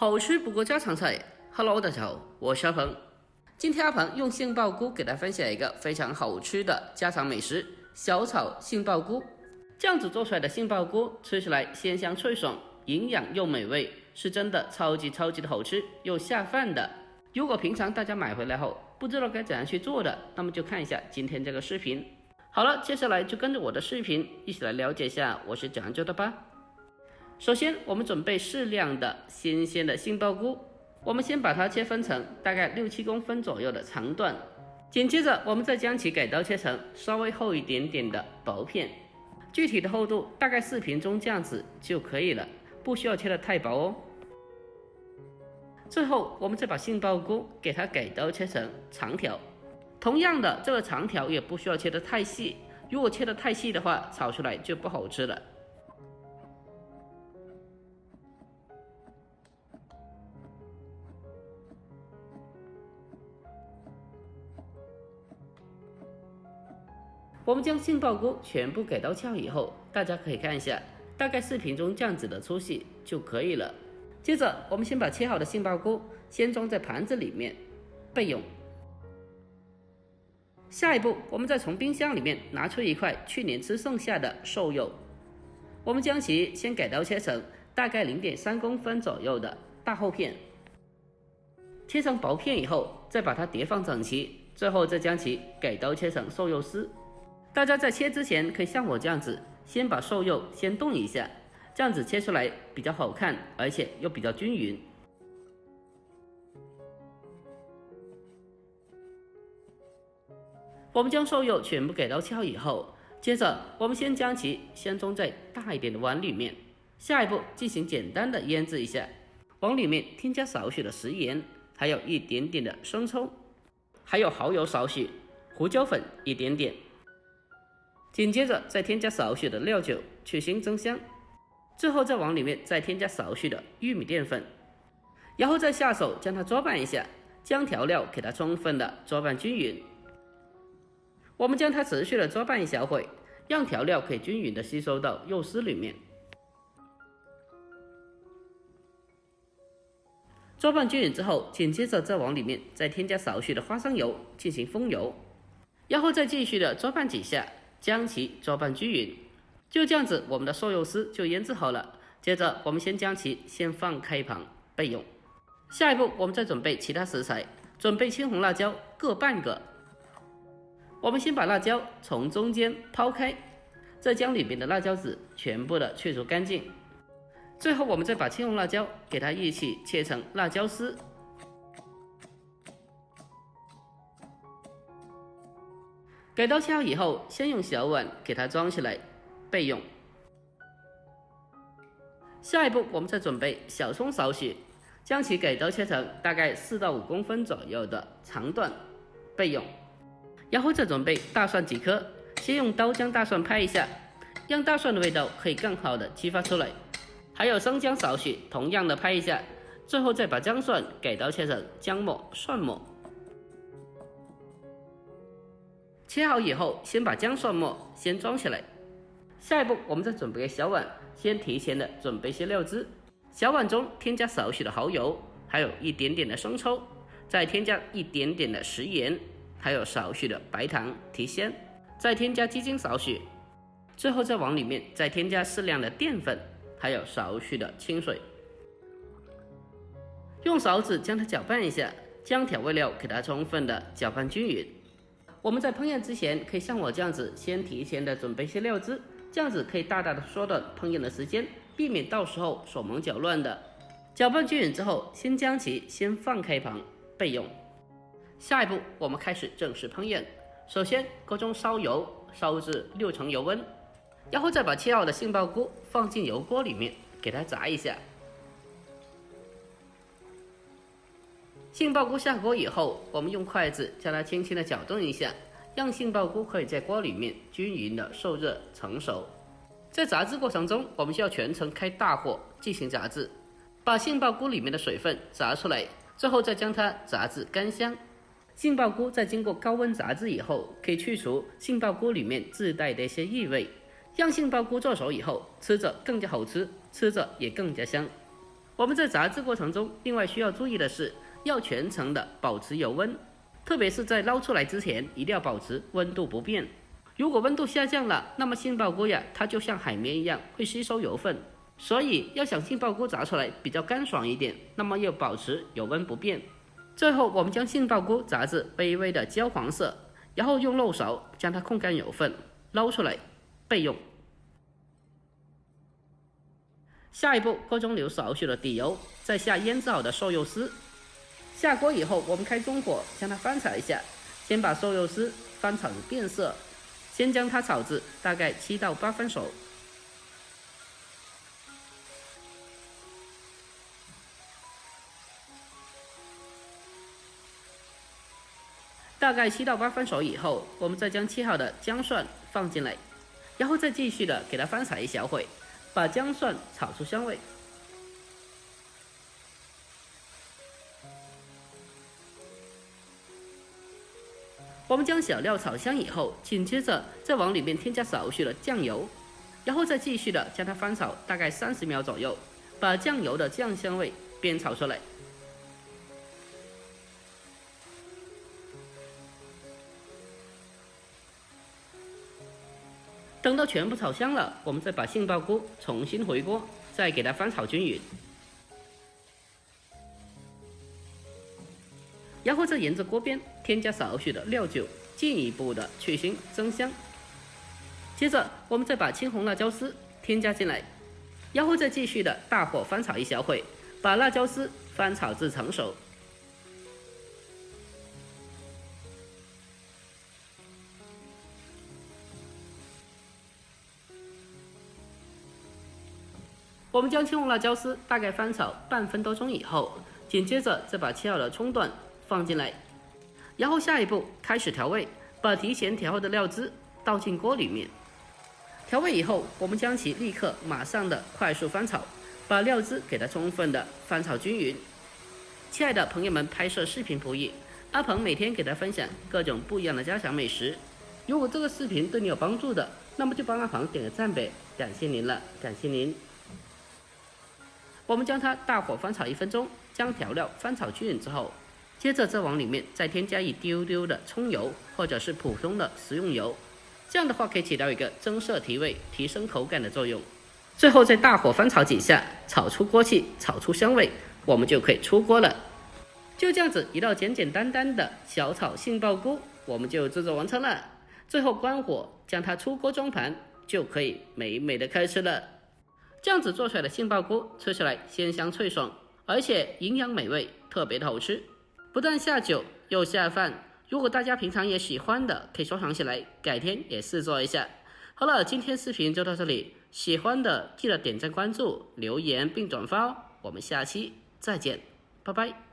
好吃不过家常菜。Hello， 大家好，我是阿鹏。今天阿鹏用杏鲍菇给大家分享一个非常好吃的家常美食——小炒杏鲍菇。这样子做出来的杏鲍菇，吃起来鲜香脆爽，营养又美味，是真的超级的好吃又下饭的。如果平常大家买回来后不知道该怎样去做的，那么就看一下今天这个视频。好了，接下来就跟着我的视频一起来了解一下我是怎样做的吧。首先，我们准备适量的新鲜的杏鲍菇，我们先把它切分成大概6-7公分左右的长段，紧接着我们再将其改刀切成稍微厚一点点的薄片，具体的厚度大概4平中这样子就可以了，不需要切得太薄哦。最后，我们再把杏鲍菇给它改刀切成长条，同样的，这个长条也不需要切得太细，如果切得太细的话，炒出来就不好吃了。我们将杏鲍菇全部改刀鞘以后，大家可以看一下，大概4平中这样子的粗细就可以了。接着，我们先把切好的杏鲍菇先装在盘子里面备用。下一步，我们再从冰箱里面拿出一块去年吃剩下的瘦肉，我们将其先改刀切成大概0.3公分左右的大厚片，切成薄片以后，再把它叠放整齐，最后再将其改刀切成瘦肉丝。大家在切之前可以像我这样子，先把瘦肉先冻一下，这样子切出来比较好看，而且又比较均匀。我们将瘦肉全部改刀鞘以后，接着我们先将其先装在大一点的碗里面，下一步进行简单的腌制一下，往里面添加少许的食盐，还有一点点的生抽，还有蚝油少许，胡椒粉一点点。紧接着再添加少许的料酒去腥增香，最后再往里面再添加少许的玉米淀粉，然后再下手将它搅拌一下，将调料给它充分的搅拌均匀。我们将它持续的搅拌一小会，让调料可以均匀的吸收到肉丝里面。搅拌均匀之后，紧接着再往里面再添加少许的花生油进行封油，然后再继续的搅拌几下，将其搅拌均匀。就这样子，我们的瘦肉丝就腌制好了。接着我们先将其先放开一旁备用。下一步我们再准备其他食材，准备青红辣椒各半个。我们先把辣椒从中间抛开，再将里面的辣椒籽全部的去除干净。最后我们再把青红辣椒给它一起切成辣椒丝。改刀切好以后，先用小碗给它装起来备用。下一步我们再准备小葱少许，将其改刀切成大概4到5公分左右的长段备用。然后再准备大蒜几颗，先用刀将大蒜拍一下，让大蒜的味道可以更好的激发出来。还有生姜少许，同样的拍一下。最后再把姜蒜改刀切成姜末、蒜末。切好以后，先把姜蒜末先装起来。下一步我们再准备个小碗，先提前的准备些料汁。小碗中添加少许的蚝油，还有一点点的生抽，再添加一点点的食盐，还有少许的白糖提鲜，再添加鸡精少许，最后再往里面再添加适量的淀粉，还有少许的清水。用勺子将它搅拌一下，将调味料给它充分的搅拌均匀。我们在烹饪之前可以像我这样子先提前的准备些料汁，这样子可以大大的缩短烹饪的时间，避免到时候手忙脚乱的。搅拌均匀之后，先将其先放开一旁备用。下一步我们开始正式烹饪。首先锅中烧油，烧至6成油温，然后再把切好的杏鲍菇放进油锅里面给它炸一下。杏鲍菇下锅以后，我们用筷子将它轻轻的搅动一下，让杏鲍菇可以在锅里面均匀的受热成熟。在炸制过程中，我们需要全程开大火进行炸制，把杏鲍菇里面的水分炸出来，最后再将它炸至干香。杏鲍菇在经过高温炸制以后，可以去除杏鲍菇里面自带的一些异味，让杏鲍菇做熟以后吃着更加好吃，吃着也更加香。我们在炸制过程中，另外需要注意的是，要全程的保持油温，特别是在捞出来之前，一定要保持温度不变。如果温度下降了，那么杏鲍菇呀，它就像海绵一样会吸收油分，所以要想杏鲍菇炸出来比较干爽一点，那么要保持油温不变。最后，我们将杏鲍菇炸至微微的焦黄色，然后用漏勺将它控干油分，捞出来备用。下一步，锅中留少许的底油，再下腌制好的瘦肉丝。下锅以后，我们开中火将它翻炒一下，先把瘦肉丝翻炒至变色，先将它炒至大概7到8分熟。大概7到8分熟以后，我们再将切好的姜蒜放进来，然后再继续的给它翻炒一小会，把姜蒜炒出香味。我们将小料炒香以后，紧接着再往里面添加少许的酱油，然后再继续的将它翻炒大概30秒左右，把酱油的酱香味煸炒出来。等到全部炒香了，我们再把杏鲍菇重新回锅，再给它翻炒均匀，然后再沿着锅边添加少许的料酒，进一步的去腥增香。接着我们再把青红辣椒丝添加进来，然后再继续的大火翻炒一小会，把辣椒丝翻炒至成熟。我们将青红辣椒丝大概翻炒半分多钟以后，紧接着再把切好的葱段放进来，然后下一步开始调味，把提前调好的料汁倒进锅里面。调味以后，我们将其立刻马上的快速翻炒，把料汁给它充分的翻炒均匀。亲爱的朋友们，拍摄视频不易，阿鹏每天给大家分享各种不一样的家常美食。如果这个视频对你有帮助的，那么就帮阿鹏点个赞呗，感谢您了，感谢您。我们将它大火翻炒1分钟，将调料翻炒均匀之后，接着再往里面再添加一丢丢的葱油或者是普通的食用油，这样的话可以起到一个增色提味、提升口感的作用。最后再大火翻炒几下，炒出锅气，炒出香味，我们就可以出锅了。就这样子一道简简单单的小炒杏鲍菇，我们就制作完成了。最后关火，将它出锅装盘，就可以美美的开吃了。这样子做出来的杏鲍菇吃起来鲜香脆爽，而且营养美味，特别的好吃，不但下酒又下饭。如果大家平常也喜欢的，可以收藏起来，改天也试做一下。好了，今天视频就到这里，喜欢的记得点赞关注、留言并转发哦。我们下期再见，拜拜。